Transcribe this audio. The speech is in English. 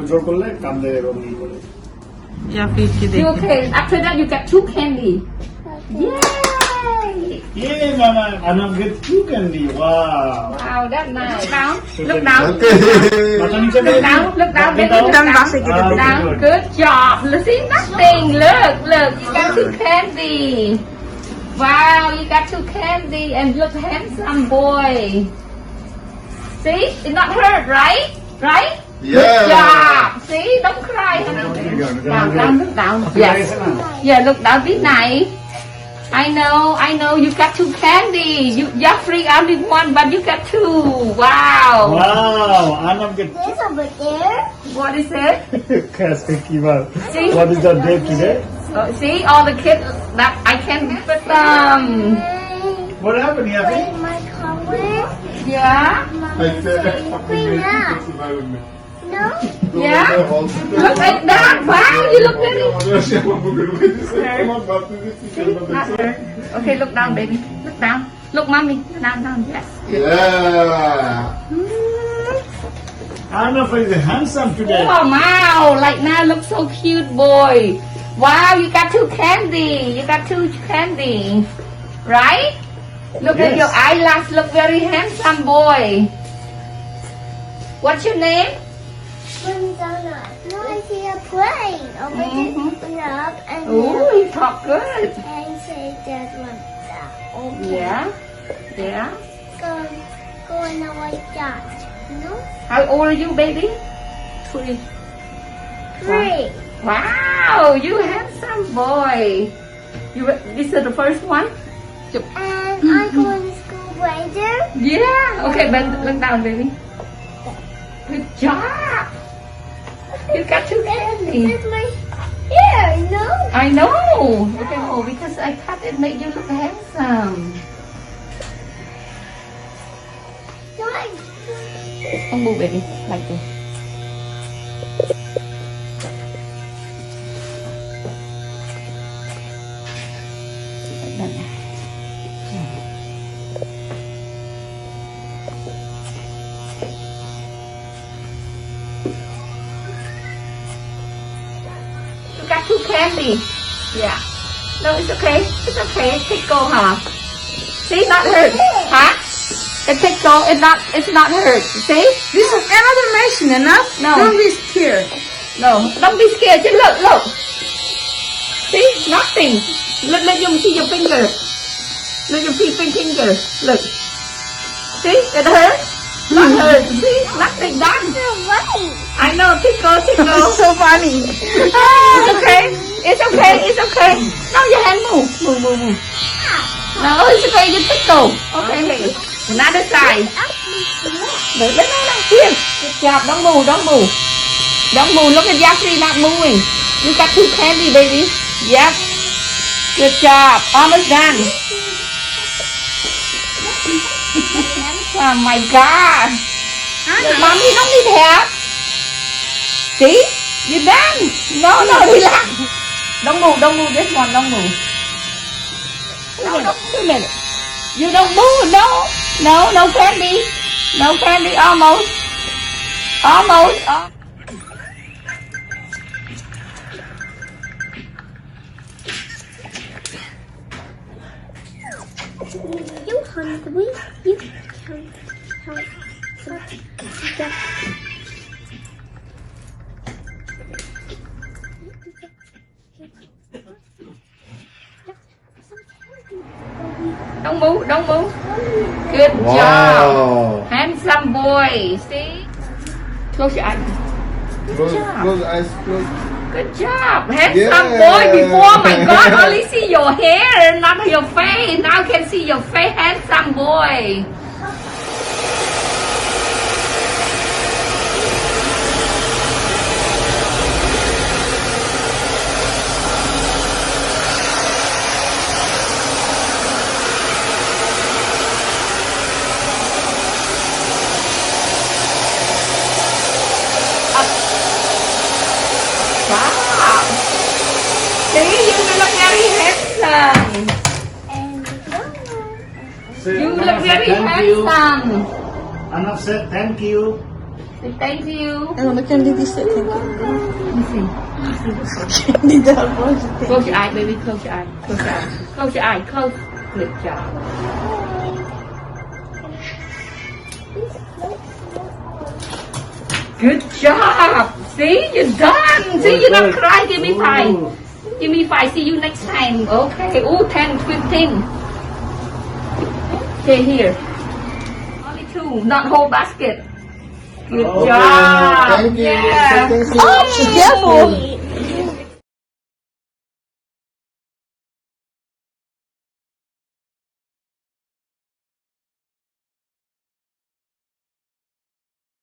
জোর করলে কান্দে এবং ই করে। Yeah, please give You it. okay? After that, you get 2 candy. Yay! Yeah, Mama, Anam get 2 candy. Wow. Wow, that's nice. Down. Look down. মাথা নিচে Look down. Look down, baby. Look Down, down. down, down. Down. Good job. Look, see nothing. Look, look. You got 2 candy. Wow, you got 2 candy, and look handsome boy. See, it's not hurt, right? Right? Good job. See, don't cry, honey. Down, down, look down. Yes. Yeah, look down. Be nice. I know. You got 2 candy. You're free only 1, but you got 2. Wow. Wow, Anam get There's over there. What is it? festival. See? What is the day today? See, all the kids that I can put them. What happened, Yafi? My color. Yeah. Clean up. No? Yeah. Look at that. Wow, you look very. Not hurt. Okay, look down, baby. Look down. Look, mommy. Down, down. Yes. Anam is handsome today. Oh, wow. Like now, look so cute, boy. Wow, you got 2 candy. You got 2 candy. Right? Look at Yes. your eyelash. Look very handsome, boy. What's your name? No, I see a plane. Over there, up and Oh, you talk good. and say that one. Okay. Yeah. Yeah. Go in a white dot. No? How old are you, baby? 3. 3. Wow, you handsome boy. This is the first one? And I go in school later. Yeah. Okay, bend, look down, baby. Good job. You got 2 candy. That's my hair, no? I know. Okay, oh, because I cut it, make you look handsome. Like, Don't move, baby. Like this. Like that. You got 2 candy. Yeah. No, it's okay. It's okay. Tickle, huh? See, not hurt. Huh? The tickle, it's not hurt. See? This is another machine, enough? No. Don't be scared. No, don't be scared. Just look. See, nothing. Look, you see your finger. Look your finger. Look. See, it hurts. Not hurt. See, nothing done. I know, tickle. It's so funny. It's okay. No, your hand move. No, it's okay. You tickle. Okay. Another side. No. Here. Good job. Don't move. Look at Jeffrey not moving. You got 2 candy, baby. Yep. Good job. Almost done. Oh my God. Mommy don't need help. See? You're done. No, relax. Don't move. This one, don't move. No, 2 minutes. You don't move. No candy. No candy. Almost. you hungry? You Don't move. Good job. Handsome boy. See? Close your eyes. Close eyes, close. Good job. Handsome Yeah. boy. Before, my God, only see your hair, not your face. Now can see your face. Handsome boy. Wow. See, you look very handsome. and Say, You Anam look said very thank you. handsome. Anam said thank you. Say thank you. And look at this second. Let me see. Need the whole Close your eye, baby. Close your eye. Close your eye. Close your eye. Close. Good job. Good job. See, you're done. See, you're not crying. Give me 5. Give me 5. See you next time. Okay. Oh, 10, 15. Okay, here. Only 2. Not whole basket. Good Okay, job. thank you. Yeah. Thank you. Oh, be careful.